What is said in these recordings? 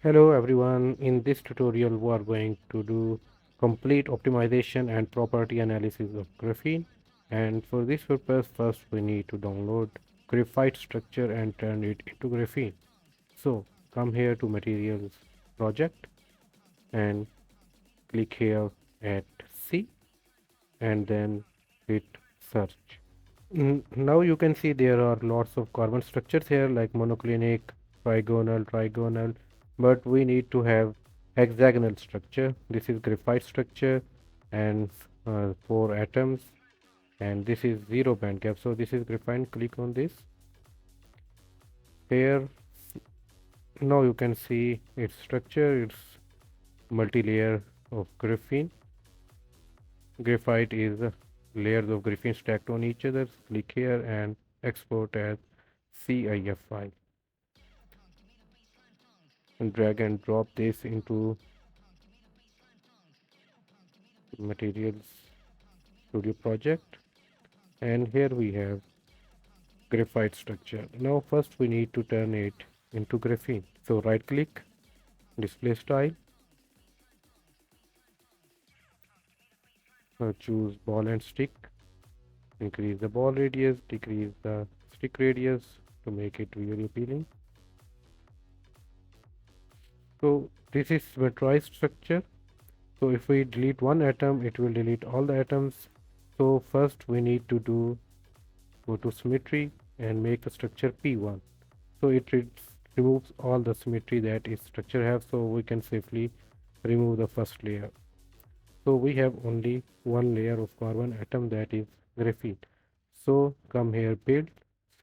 Hello everyone, in this tutorial we are going to do complete optimization and property analysis of graphene, and for this purpose first we need to download graphite structure and turn it into graphene. So come here to materials project and click here at C and then hit search. Now you can see there are lots of carbon structures here like monoclinic, trigonal, but we need to have hexagonal structure. This is graphite structure and 4 atoms, and this is zero band gap. So this is graphite. Click on this here. Now you can see its structure. It's multi-layer of graphene. Graphite is layers of graphene stacked on each other. Click here and export as CIF file and drag and drop this into materials studio project, and here we have graphite structure. Now first we need to turn it into graphene. So right click, display style, choose ball and stick, increase the ball radius, decrease the stick radius to make it really appealing. So this is metrized structure. So if we delete one atom, it will delete all the atoms. So first we need to go to symmetry and make the structure P1. So it removes all the symmetry that its structure have, so we can safely remove the first layer. So we have only one layer of carbon atom, that is graphene. So come here, build,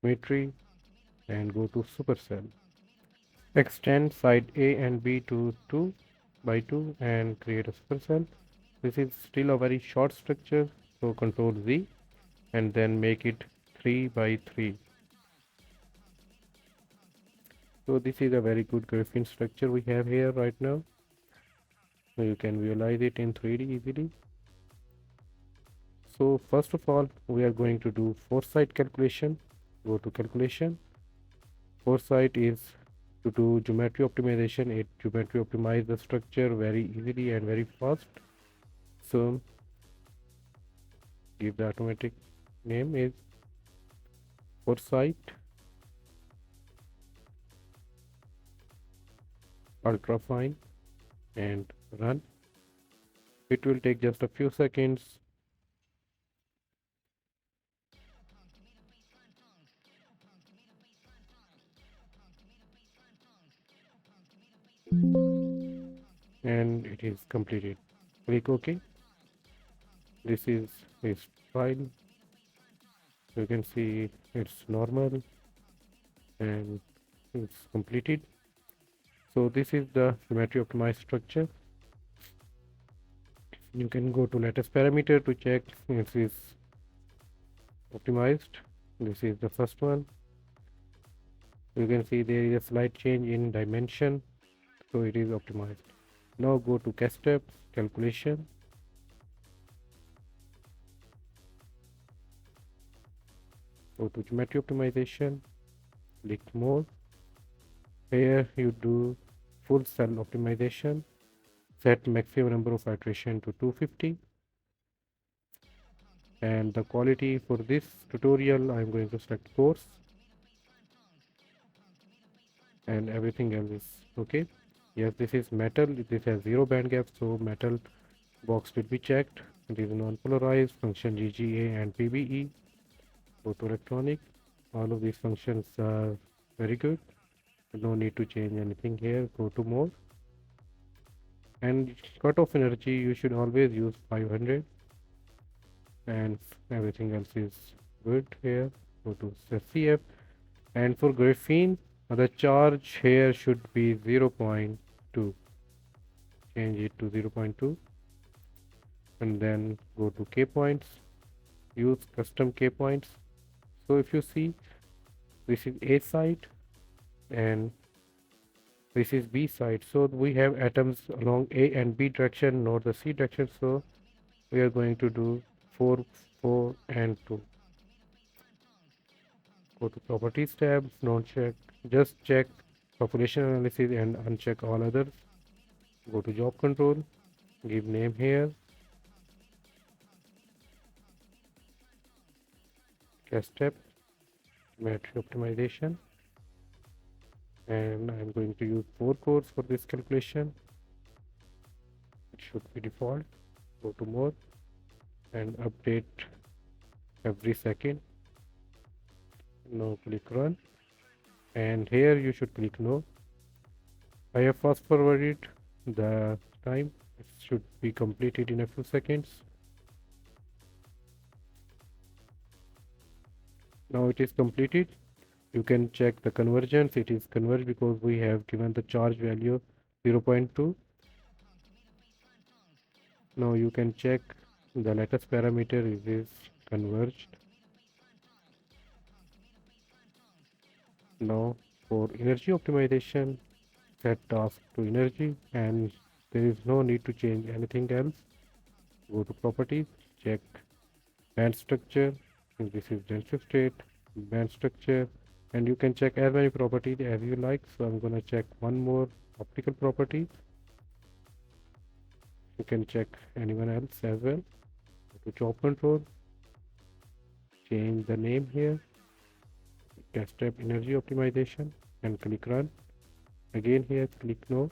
symmetry, and go to supercell. Extend side A and B to 2 by 2 and create a supercell. This is still a very short structure, so Control Z and then make it 3 by 3. So this is a very good graphene structure we have here right now. So you can visualize it in 3D easily. So first of all, we are going to do Forcite calculation. Go to calculation. Forcite is to do geometry optimization. It geometry optimize the structure very easily and very fast. So give the automatic name is Forcite ultrafine and run. It will take just a few seconds. And it is completed. Click OK. This is his file. You can see it's normal and it's completed. So this is the geometry optimized structure. You can go to lattice parameter to check if it is optimized. This is the first one. You can see there is a slight change in dimension, so it is optimized. Now go to CASTEP calculation. Go to geometry optimization, click more. Here you do full cell optimization. Set maximum number of iteration to 250. And the quality for this tutorial, I'm going to select coarse. And everything else is okay. Yes, this is metal. This has zero band gap, so metal box will be checked. It is non-polarized, function GGA and PBE. Go to electronic. All of these functions are very good. No need to change anything here. Go to more. And cutoff energy, you should always use 500. And everything else is good here. Go to CF. And for graphene, the charge here should be 0.2. Change it to 0.2. And then go to K points. Use custom K points. So if you see, this is A side and this is B side. So we have atoms along A and B direction, not the C direction. So we are going to do 4, 4 and 2. Go to properties tab, don't check, just check population analysis and uncheck all others. Go to job control, give name here, CASTEP, geometry optimization, and I'm going to use 4 cores for this calculation. It should be default. Go to more and update every second. Now click run, and here you should click no. I have fast forwarded the time. It should be completed in a few seconds. Now it is completed. You can check the convergence. It is converged because we have given the charge value 0.2. Now you can check the latest parameter is converged. Now for energy optimization, set task to energy, and there is no need to change anything else. Go to properties, check band structure, and this is densive state, band structure, and you can check as many properties as you like. So I'm gonna check one more optical property. You can check anyone else as well. Go to job control, change the name here, CASTEP energy optimization, and click run. Again here click no.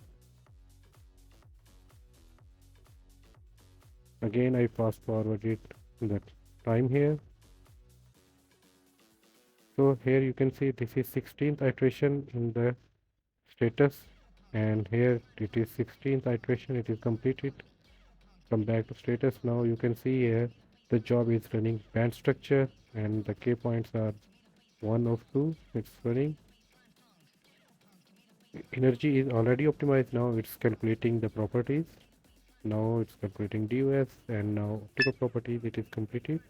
Again I fast forwarded the time here. So here you can see this is 16th iteration in the status, and here it is 16th iteration, it is completed. Come back to status. Now you can see here the job is running band structure and the K points are 1 of 2. It's running. Energy is already optimized. Now it's calculating the properties. Now it's calculating DOS, and now optical properties, it is completed.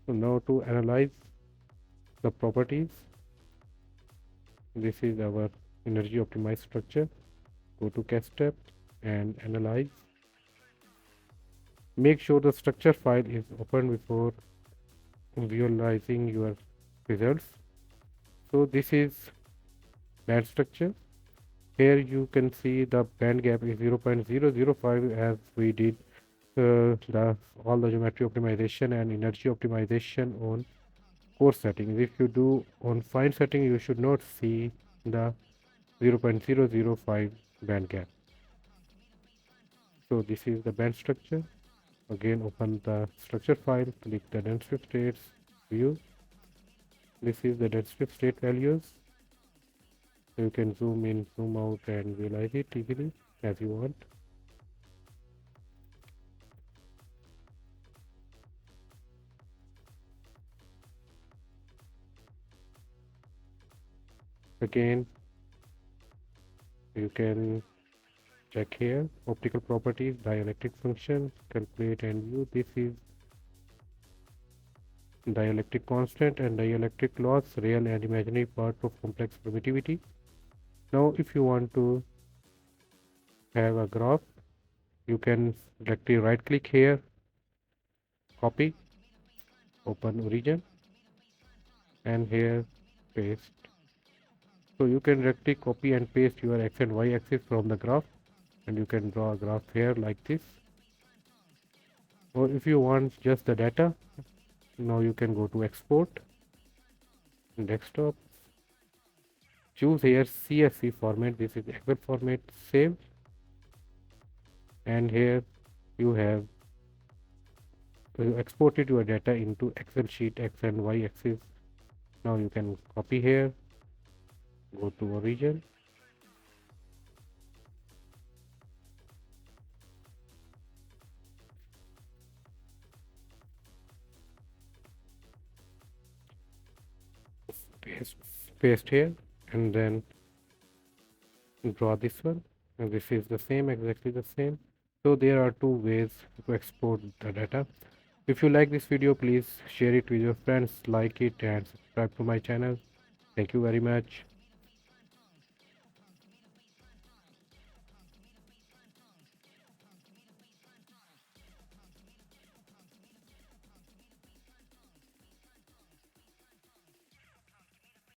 So now to analyze the properties, this is our energy optimized structure. Go to CASTEP and analyze. Make sure the structure file is open before visualizing your results. So this is band structure. Here you can see the band gap is 0.005 as we did all the geometry optimization and energy optimization on coarse settings. If you do on fine setting, you should not see the 0.005 band gap. So this is the band structure. Again open the structure file, click the densive states, view. This is the densive state values. You can zoom in, zoom out and visualize it easily as you want. Again you can check here optical properties, dielectric function, calculate and view. This is dielectric constant and dielectric loss, real and imaginary part of complex permittivity. Now if you want to have a graph, you can directly right click here, copy, open origin, and here paste. So you can directly copy and paste your x and y axis from the graph, and you can draw a graph here like this. Or if you want just the data, now you can go to export, desktop, choose here CSV format. This is Excel format, save, and here you have exported your data into Excel sheet x and y axis. Now you can copy here, go to origin, paste here, and then draw this one, and this is the same, exactly the same. So there are two ways to export the data. If you like this video, please share it with your friends, like it, and subscribe to my channel. Thank you very much.